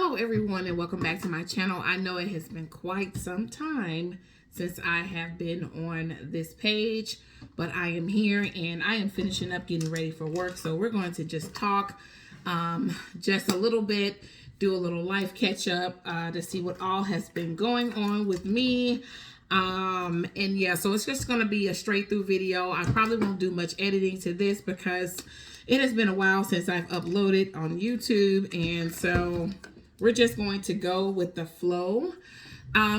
Hello everyone and welcome back to my channel. I know it has been quite some time since I have been on this page, but I am here and I am finishing up getting ready for work. So we're going to just talk just a little bit, do a little life catch up to see what all has been going on with me. And yeah, so it's just going to be a straight through video. I probably won't do much editing to this because it has been a while since I've uploaded on YouTube, and so we're just going to go with the flow.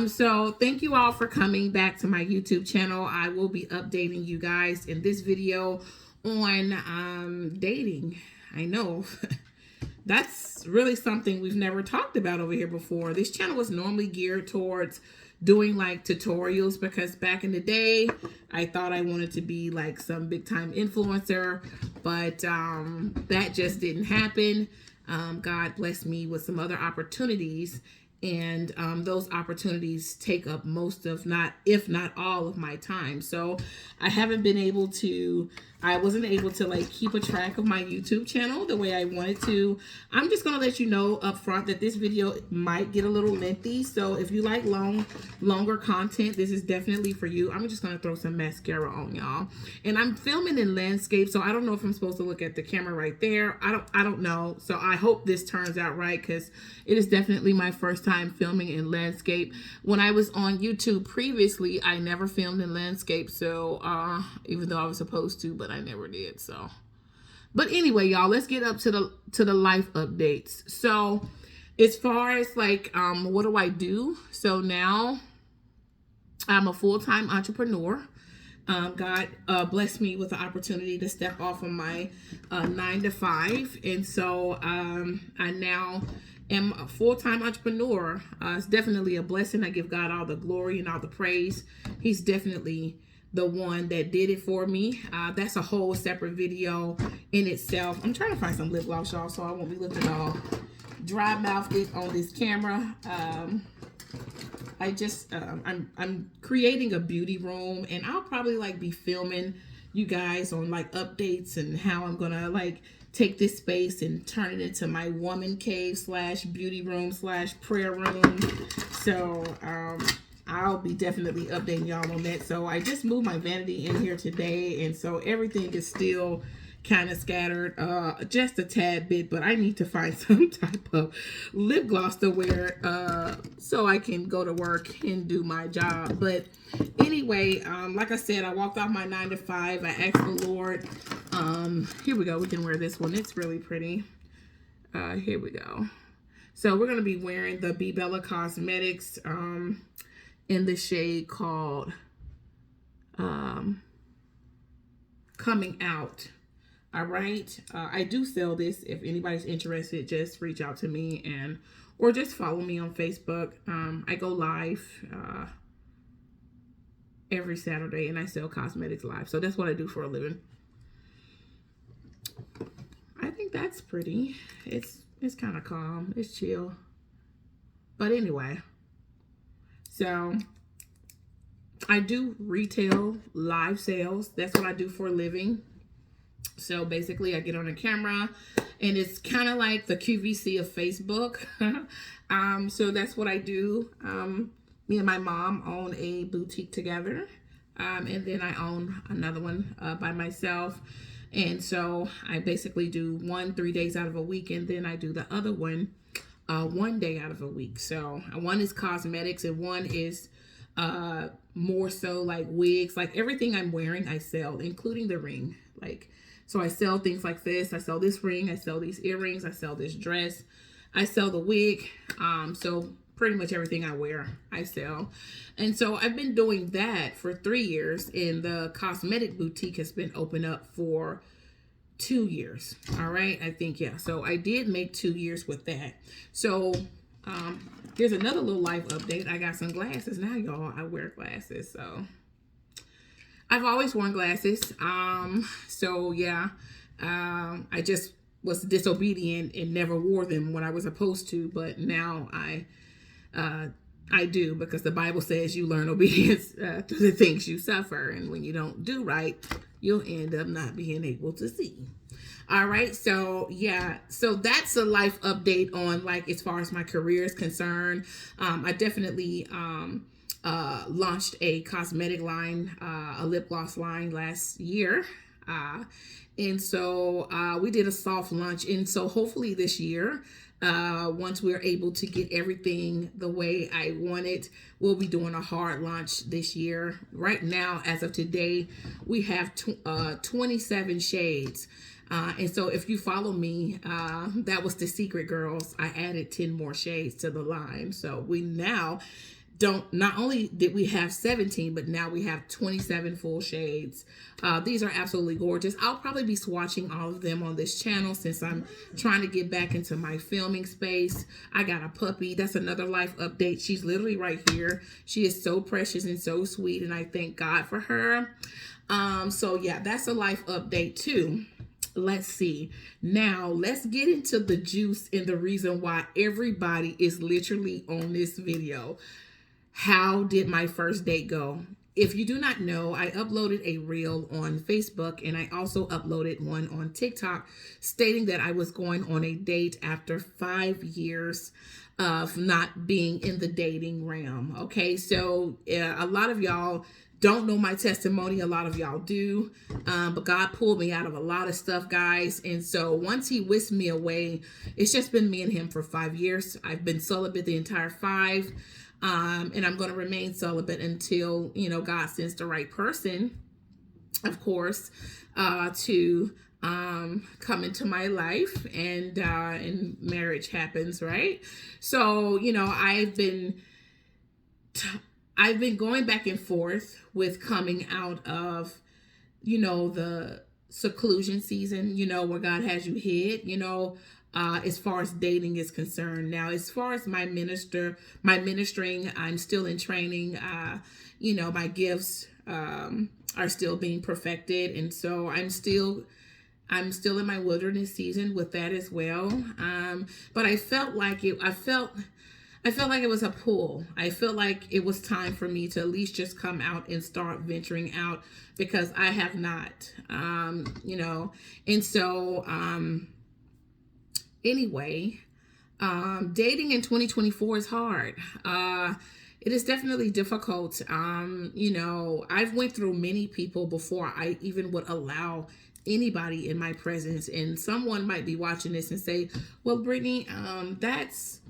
So thank you all for coming back to my YouTube channel. I will be updating you guys in this video on dating. I know that's really something we've never talked about over here before. This channel was normally geared towards doing like tutorials because back in the day I thought I wanted to be like some big time influencer, but that just didn't happen. God blessed me with some other opportunities, and those opportunities take up most of, if not all of my time. So I wasn't able to like keep a track of my YouTube channel the way I wanted to. I'm just gonna let you know up front that this video might get a little lengthy. So if you like longer content, this is definitely for you. I'm just gonna throw some mascara on y'all. And I'm filming in landscape, so I don't know if I'm supposed to look at the camera right there. I don't know. So I hope this turns out right because it is definitely my first time filming in landscape. When I was on YouTube previously, I never filmed in landscape. So even though I was supposed to, but I never did. So, but anyway, y'all, let's get up to the life updates. So as far as like what do I do? So now I'm a full-time entrepreneur. God blessed me with the opportunity to step off of my 9-to-5, and so I now am a full-time entrepreneur. It's definitely a blessing. I give God all the glory and all the praise. He's definitely the one that did it for me. That's a whole separate video in itself. I'm trying to find some lip gloss, y'all, so I won't be looking all dry-mouthed on this camera. I'm creating a beauty room, and I'll probably like be filming you guys on like updates and how I'm gonna like take this space and turn it into my woman cave slash beauty room slash prayer room. So I'll be definitely updating y'all on that. So I just moved my vanity in here today, and so everything is still kind of scattered just a tad bit, but I need to find some type of lip gloss to wear so I can go to work and do my job. But anyway, like I said, I walked off my 9-to-5. I asked the Lord, here we go, we can wear this one, it's really pretty. Here we go. So we're going to be wearing the B Bella Cosmetics in the shade called Coming Out. All right. I do sell this. If anybody's interested, just reach out to me or just follow me on Facebook. I go live every Saturday and I sell cosmetics live. So that's what I do for a living. I think that's pretty. It's kind of calm. It's chill. But anyway, so I do retail live sales. That's what I do for a living. So basically I get on a camera and it's kind of like the QVC of Facebook. So that's what I do. Me and my mom own a boutique together. And then I own another one by myself. And so I basically do one 3 days out of a week, and then I do the other one 1 day out of a week. So one is cosmetics and one is more so like wigs. Like everything I'm wearing I sell, including the ring. Like, so I sell things like this. I sell this ring. I sell these earrings. I sell this dress. I sell the wig. So pretty much everything I wear, I sell. And so I've been doing that for 3 years, and the cosmetic boutique has been open up for 2 years. All right. I think, yeah. So I did make 2 years with that. So here's another little life update. I got some glasses now, y'all. I wear glasses. So I've always worn glasses. So yeah, I just was disobedient and never wore them when I was supposed to, but now I do, because the Bible says you learn obedience through the things you suffer, and when you don't do right, you'll end up not being able to see. All right. So yeah. So that's a life update on like as far as my career is concerned. I definitely launched a cosmetic line, a lip gloss line last year. Uh, and so we did a soft launch. And so hopefully this year, once we're able to get everything the way I want it, we'll be doing a hard launch this year. Right now, as of today, we have 27 shades. And so if you follow me, that was the secret, girls. I added 10 more shades to the line. So we now don't, not only did we have 17, but now we have 27 full shades. These are absolutely gorgeous. I'll probably be swatching all of them on this channel since I'm trying to get back into my filming space. I got a puppy. That's another life update. She's literally right here. She is so precious and so sweet, and I thank God for her. So yeah, that's a life update too. Let's see. Now, let's get into the juice and the reason why everybody is literally on this video. How did my first date go? If you do not know, I uploaded a reel on Facebook and I also uploaded one on TikTok stating that I was going on a date after 5 years of not being in the dating realm. Okay, so a lot of y'all don't know my testimony. A lot of y'all do. But God pulled me out of a lot of stuff, guys. And so once he whisked me away, it's just been me and him for 5 years. I've been celibate the entire 5. And I'm going to remain celibate until, you know, God sends the right person, of course, to come into my life and marriage happens, right? So, you know, I've been going back and forth with coming out of, you know, the seclusion season, you know, where God has you hid, you know, as far as dating is concerned. Now, as far as my ministering, I'm still in training. You know, my gifts are still being perfected. And so I'm still in my wilderness season with that as well. But I felt like it was a pull. I felt like it was time for me to at least just come out and start venturing out because I have not, you know. And so, anyway, dating in 2024 is hard. It is definitely difficult. You know, I've went through many people before I even would allow anybody in my presence. And someone might be watching this and say, well, Brittany, that's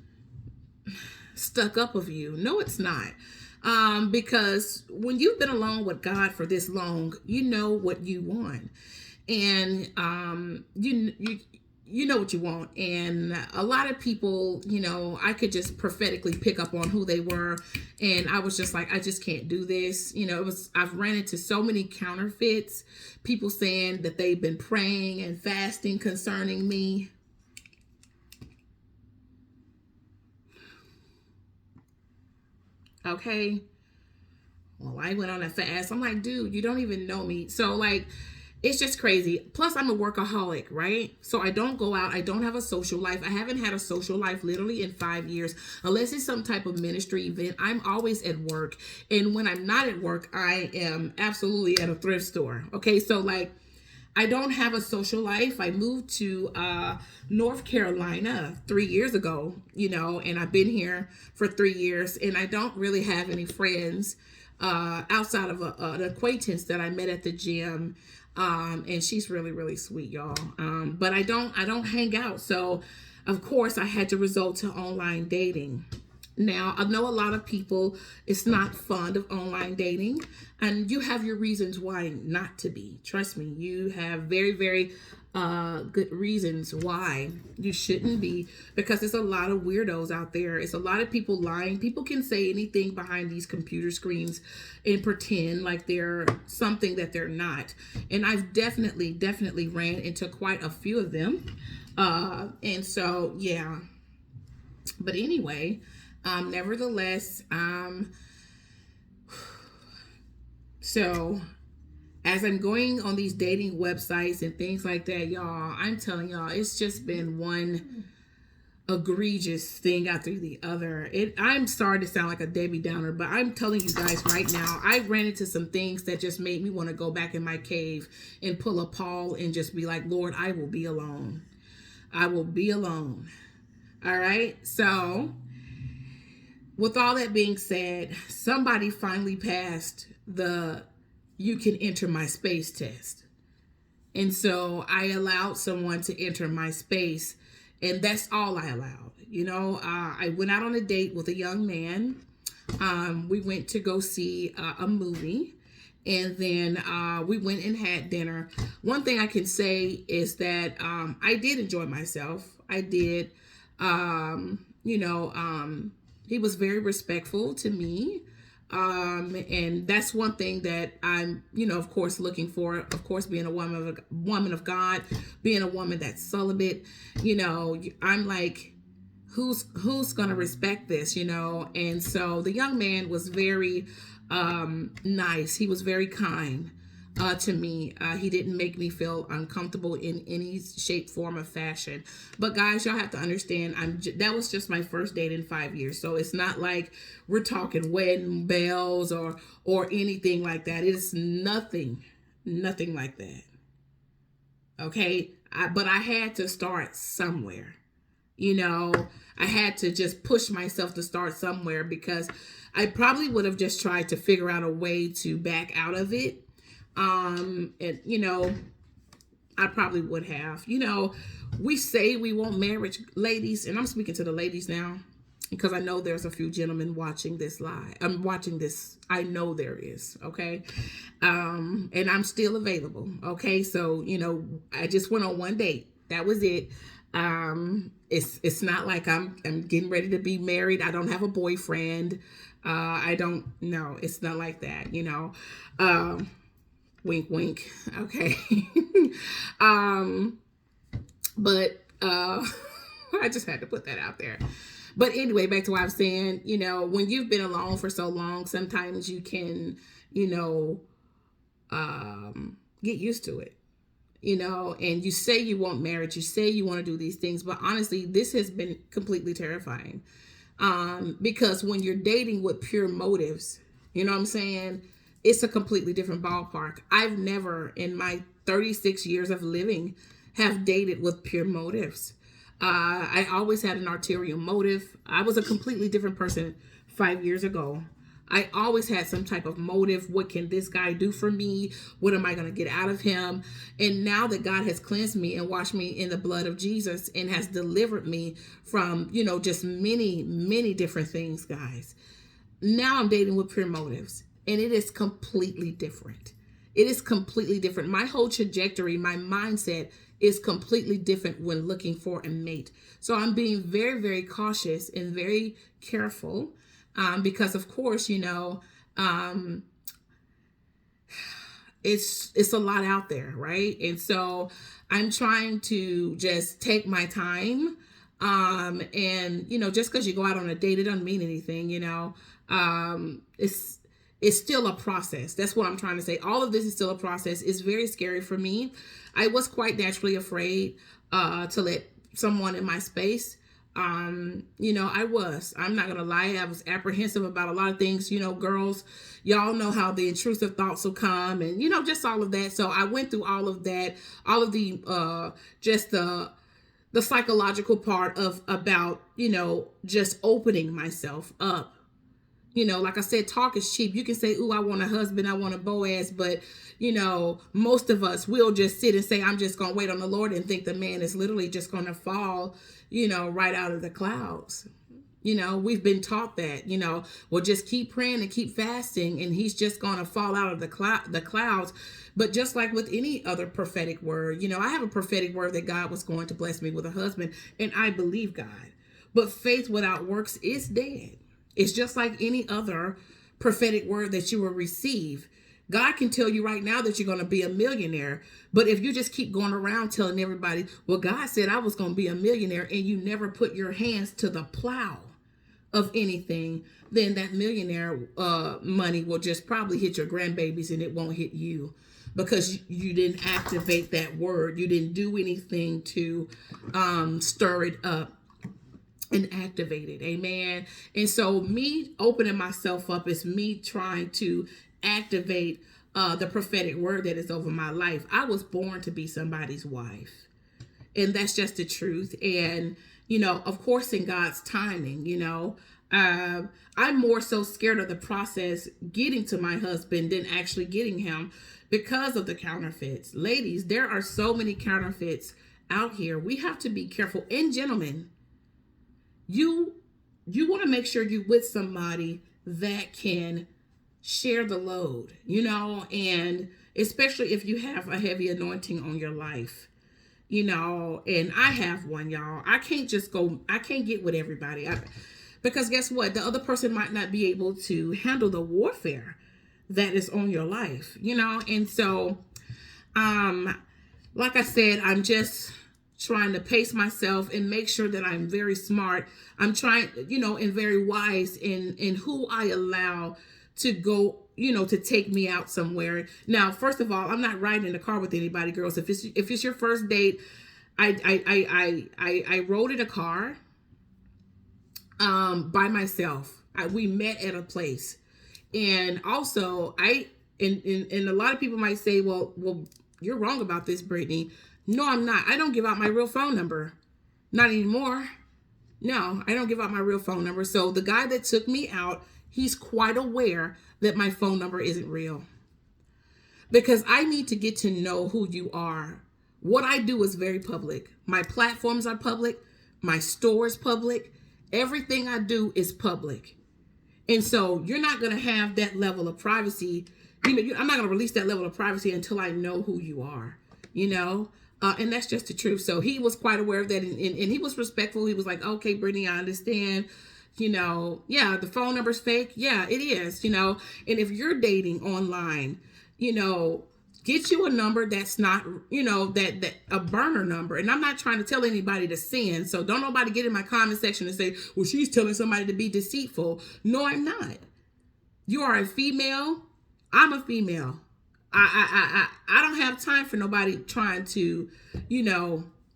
stuck up of you. No, it's not. Because when you've been alone with God for this long, you know what you want. And you know what you want. And a lot of people, you know, I could just prophetically pick up on who they were. And I was just like, I just can't do this. You know, I've ran into so many counterfeits, people saying that they've been praying and fasting concerning me. Okay. Well, I went on a fast. I'm like, dude, you don't even know me. So like, it's just crazy. Plus, I'm a workaholic, right? So I don't go out. I don't have a social life. I haven't had a social life literally in 5 years, unless it's some type of ministry event. I'm always at work. And when I'm not at work, I am absolutely at a thrift store. Okay, so like, I don't have a social life. I moved to North Carolina 3 years ago, you know, and I've been here for 3 years, and I don't really have any friends outside of an acquaintance that I met at the gym. And she's really, really sweet, y'all. But I don't hang out. So of course I had to resort to online dating. Now, I know a lot of people is not fond of online dating, and you have your reasons why not to be. Trust me, you have very, very good reasons why you shouldn't be, because there's a lot of weirdos out there. It's a lot of people lying. People can say anything behind these computer screens and pretend like they're something that they're not. And I've definitely ran into quite a few of them. And so, yeah. But anyway, nevertheless, so as I'm going on these dating websites and things like that, y'all, I'm telling y'all, it's just been one egregious thing after the other. I'm sorry to sound like a Debbie Downer, but I'm telling you guys right now, I ran into some things that just made me want to go back in my cave and pull a Paul and just be like, Lord, I will be alone. I will be alone. All right. So with all that being said, somebody finally passed the you can enter my space test. And so I allowed someone to enter my space, and that's all I allowed. I went out on a date with a young man. We went to go see a movie, and then we went and had dinner. One thing I can say is that I did enjoy myself. I did. He was very respectful to me. And that's one thing that I'm, of course, looking for. Of course, being a woman of God, being a woman that's celibate, I'm like, who's gonna respect this, And so the young man was very nice. He was very kind to me. He didn't make me feel uncomfortable in any shape, form, or fashion. But guys, y'all have to understand, that was just my first date in 5 years. So it's not like we're talking wedding bells or anything like that. It is nothing like that. Okay, but I had to start somewhere. I had to just push myself to start somewhere, because I probably would have just tried to figure out a way to back out of it. I probably would have. We say we want marriage, ladies, and I'm speaking to the ladies now, because I know there's a few gentlemen watching this live. I'm watching this. I know there is. Okay. And I'm still available. Okay. So, I just went on one date. That was it. It's not like I'm getting ready to be married. I don't have a boyfriend. No, it's not like that, wink, wink. Okay. But I just had to put that out there. But anyway, back to what I was saying, when you've been alone for so long, sometimes you can, get used to it, and you say you want marriage, you say you want to do these things, but honestly, this has been completely terrifying. Because when you're dating with pure motives, you know what I'm saying? It's a completely different ballpark. I've never in my 36 years of living have dated with pure motives. I always had an ulterior motive. I was a completely different person 5 years ago. I always had some type of motive. What can this guy do for me? What am I going to get out of him? And now that God has cleansed me and washed me in the blood of Jesus and has delivered me from, just many, many different things, guys. Now I'm dating with pure motives, and it is completely different. It is completely different. My whole trajectory, my mindset is completely different when looking for a mate. So I'm being very, very cautious and very careful. Because of course, it's a lot out there, right? And so I'm trying to just take my time. And just because you go out on a date, it doesn't mean anything, it's still a process. That's what I'm trying to say. All of this is still a process. It's very scary for me. I was quite naturally afraid to let someone in my space. I'm not going to lie. I was apprehensive about a lot of things, girls, y'all know how the intrusive thoughts will come and, just all of that. So I went through all of that, all of the, just the psychological part about, just opening myself up. Like I said, talk is cheap. You can say, ooh, I want a husband, I want a Boaz, but most of us will just sit and say, I'm just going to wait on the Lord and think the man is literally just going to fall, right out of the clouds. We've been taught that, well, just keep praying and keep fasting and he's just going to fall out of the clouds. But just like with any other prophetic word, I have a prophetic word that God was going to bless me with a husband, and I believe God. But faith without works is dead. It's just like any other prophetic word that you will receive. God can tell you right now that you're going to be a millionaire. But if you just keep going around telling everybody, well, God said I was going to be a millionaire, and you never put your hands to the plow of anything, then that millionaire money will just probably hit your grandbabies and it won't hit you, because you didn't activate that word. You didn't do anything to stir it up. and activated. Amen. And so me opening myself up is me trying to activate the prophetic word that is over my life. I was born to be somebody's wife, and that's just the truth. And of course, in God's timing, I'm more so scared of the process getting to my husband than actually getting him, because of the counterfeits. Ladies, there are so many counterfeits out here. We have to be careful. And gentlemen, you want to make sure you're with somebody that can share the load, and especially if you have a heavy anointing on your life, and I have one, y'all. I can't get with everybody, because guess what? The other person might not be able to handle the warfare that is on your life, and so, like I said, I'm just trying to pace myself and make sure that I'm very smart. I'm trying, and very wise in who I allow to go, to take me out somewhere. Now, first of all, I'm not riding in the car with anybody, girls. If it's your first date, I rode in a car by myself. We met at a place. And also and a lot of people might say, well, you're wrong about this, Brittany. No, I'm not. I don't give out my real phone number. Not anymore. No, I don't give out my real phone number. So the guy that took me out, he's quite aware that my phone number isn't real. Because I need to get to know who you are. What I do is very public. My platforms are public. My store is public. Everything I do is public. And so you're not going to have that level of privacy. I'm not going to release that level of privacy until I know who you are, and that's just the truth. So he was quite aware of that. And he was respectful. He was like, okay, Brittany, I understand. Yeah, the phone number's fake. Yeah, it is, And if you're dating online, get you a number that's not, that a burner number. And I'm not trying to tell anybody to sin. So don't nobody get in my comment section and say, well, she's telling somebody to be deceitful. No, I'm not. You are a female. I'm a female. I don't have time for nobody trying to,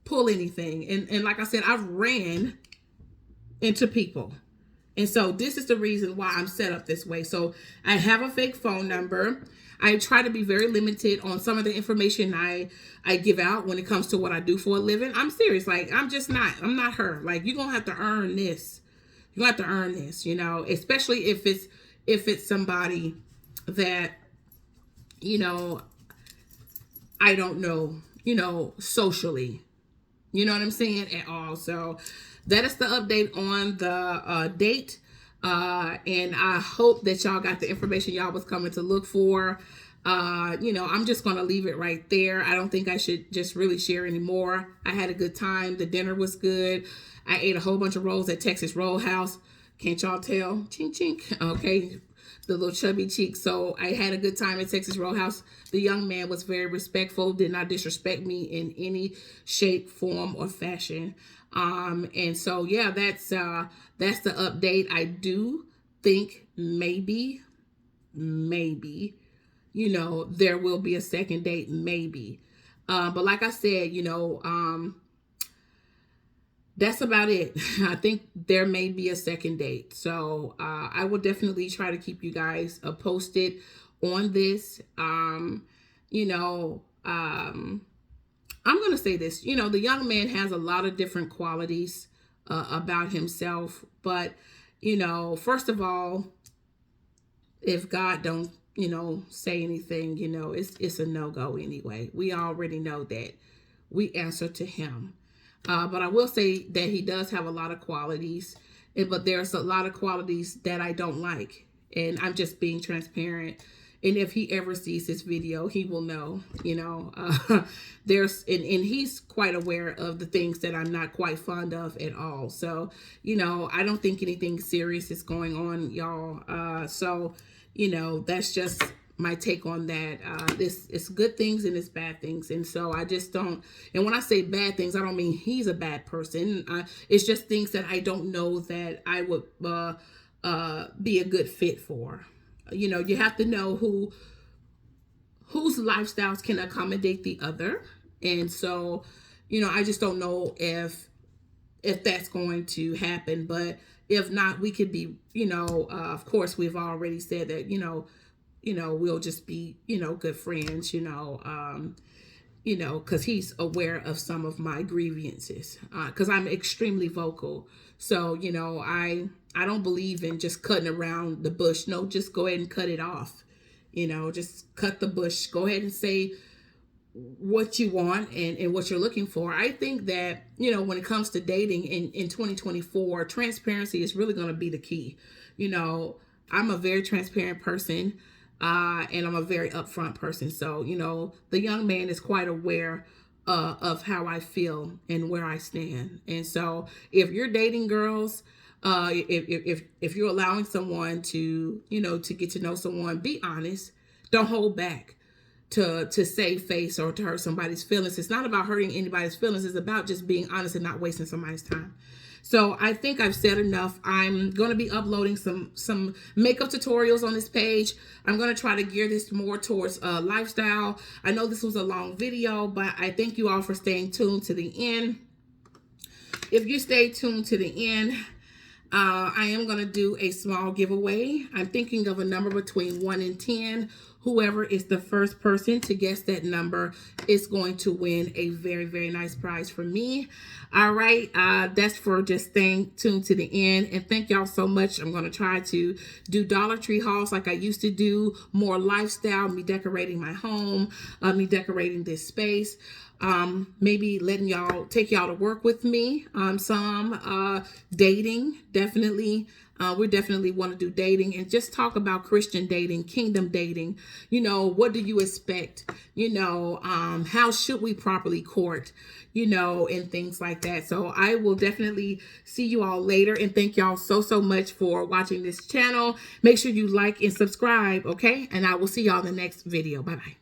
pull anything. And like I said, I've ran into people. And so this is the reason why I'm set up this way. So I have a fake phone number. I try to be very limited on some of the information I give out when it comes to what I do for a living. I'm serious. Like, I'm not her. Like, you're going to have to earn this. You have to earn this, especially if it's somebody that, I don't know, socially, you know what I'm saying, at all. So that is the update on the date. And I hope that y'all got the information y'all was coming to look for. I'm just going to leave it right there. I don't think I should just really share anymore. I had a good time. The dinner was good. I ate a whole bunch of rolls at Texas Roll House. Can't y'all tell? Chink, chink. Okay. The little chubby cheek. So I had a good time at Texas Roll House. The young man was very respectful, did not disrespect me in any shape, form, or fashion. And so, yeah, that's the update. I do think maybe, there will be a second date, maybe. But like I said, that's about it. I think there may be a second date. So I will definitely try to keep you guys posted on this. I'm going to say this. The young man has a lot of different qualities about himself. But, first of all, if God don't, say anything, it's a no-go anyway. We already know that. We answer to him. But I will say that he does have a lot of qualities, but there's a lot of qualities that I don't like. And I'm just being transparent. And if he ever sees this video, he will know, and he's quite aware of the things that I'm not quite fond of at all. So, I don't think anything serious is going on, y'all. So, that's just my take on that. It's good things and it's bad things. And so I just don't, and when I say bad things, I don't mean he's a bad person. It's just things that I don't know that I would be a good fit for. You have to know whose lifestyles can accommodate the other. And so, I just don't know if if that's going to happen. But if not, we could be, of course, we've already said that, we'll just be, good friends, because he's aware of some of my grievances, because I'm extremely vocal. So, I don't believe in just cutting around the bush. No, just go ahead and cut it off. Just cut the bush. Go ahead and say what you want and what you're looking for. I think that, when it comes to dating in 2024, transparency is really going to be the key. I'm a very transparent person, and I'm a very upfront person. So, the young man is quite aware of how I feel and where I stand. And so if you're dating girls, if you're allowing someone to, to get to know someone, be honest. Don't hold back to save face or to hurt somebody's feelings. It's not about hurting anybody's feelings. It's about just being honest and not wasting somebody's time. So I think I've said enough. I'm going to be uploading some makeup tutorials on this page. I'm going to try to gear this more towards lifestyle. I know this was a long video, but I thank you all for staying tuned to the end. If you stay tuned to the end, I am going to do a small giveaway. I'm thinking of a number between 1 and 10. Whoever is the first person to guess that number is going to win a very, very nice prize from me. All right. That's for just staying tuned to the end. And thank y'all so much. I'm going to try to do Dollar Tree hauls like I used to do, more lifestyle, me decorating my home, me decorating this space. Maybe letting y'all, take y'all to work with me on some dating, definitely. We definitely want to do dating and just talk about Christian dating, kingdom dating. What do you expect? How should we properly court? And things like that. So I will definitely see you all later, and thank y'all so much for watching this channel. Make sure you like and subscribe, okay? And I will see y'all in the next video. Bye-bye.